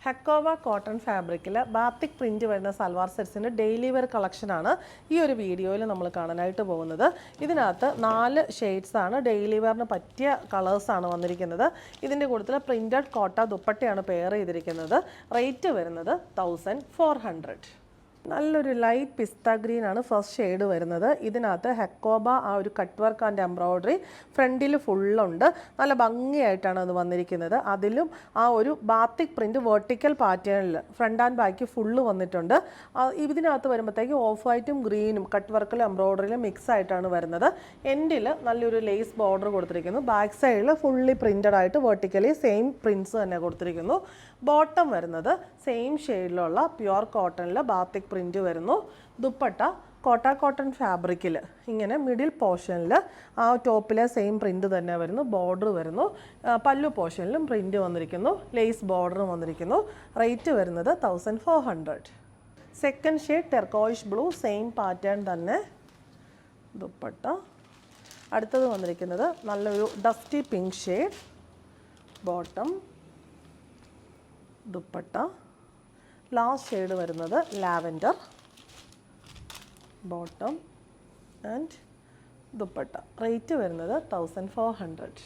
ഹെക്കോവ cotton ഫാബ്രിക്കിൽ batik print വരുന്ന salwar സെറ്റ്സിൻ്റെ daily wear കളക്ഷനാണ് ഈ ഒരു വീഡിയോയിൽ നമ്മൾ കാണാനായിട്ട് പോകുന്നത്. ഇതിനകത്ത് 4 ഷെയ്ഡ്സാണ് ഡെയിലി വെയറിന് പറ്റിയ കളേഴ്സാണ് വന്നിരിക്കുന്നത്. ഇതിൻ്റെ കൂട്ടത്തിൽ പ്രിൻറ്റഡ് കോട്ട ദുപ്പട്ടയാണ് പെയർ ചെയ്തിരിക്കുന്നത്. റേറ്റ് വരുന്നത് 1400. നല്ലൊരു ലൈറ്റ് പിസ്ത ഗ്രീൻ ആണ് ഫസ്റ്റ് ഷെയ്ഡ് വരുന്നത്. ഇതിനകത്ത് ഹെക്കോബ ആ ഒരു കട്ട് വർക്ക് ആൻഡ് എംബ്രോയ്ഡറി ഫ്രണ്ടിൽ ഫുള്ളുണ്ട്. നല്ല ഭംഗിയായിട്ടാണ് അത് വന്നിരിക്കുന്നത്. അതിലും ആ ഒരു ബാത്തിക് പ്രിൻറ്റ് വെർട്ടിക്കൽ പാറ്റേണിൽ ഫ്രണ്ട് ആൻഡ് ബാക്ക് ഫുള്ള് വന്നിട്ടുണ്ട്. ഇതിനകത്ത് വരുമ്പോഴത്തേക്ക് ഓഫ് വൈറ്റും ഗ്രീനും കട്ട് വർക്കിലും എംബ്രോയ്ഡറിയിലും മിക്സ് ആയിട്ടാണ് വരുന്നത്. എൻഡിൽ നല്ലൊരു ലേസ് ബോർഡർ കൊടുത്തിരിക്കുന്നു. ബാക്ക് സൈഡിൽ ഫുള്ളി പ്രിൻറ്റഡ് ആയിട്ട് വെർട്ടിക്കലി സെയിം പ്രിൻറ്റ്സ് തന്നെ കൊടുത്തിരിക്കുന്നു. ബോട്ടം വരുന്നത് സെയിം ഷെയ്ഡിലുള്ള പ്യുവർ കോട്ടണിൽ ബാത്തിക് പ്രിൻറ്റ് വരുന്നു. ദുപ്പട്ട കോട്ടൺ ഫാബ്രിക്കിൽ ഇങ്ങനെ മിഡിൽ പോർഷനിൽ ആ ടോപ്പിലെ സെയിം പ്രിൻറ്റ് തന്നെ വരുന്നു. ബോർഡർ വരുന്നു. പല്ലു പോർഷനിലും പ്രിൻറ്റ് വന്നിരിക്കുന്നു. ലേസ് ബോർഡറും വന്നിരിക്കുന്നു. റേറ്റ് വരുന്നത് 1400. Second shade turquoise blue same pattern തന്നെ ദുപ്പട്ട. അടുത്തത് വന്നിരിക്കുന്നത് നല്ലൊരു dusty pink shade. Bottom dupatta. Last shade വരുന്നത് lavender. Bottom and dupatta. Rate വരുന്നത് 1400.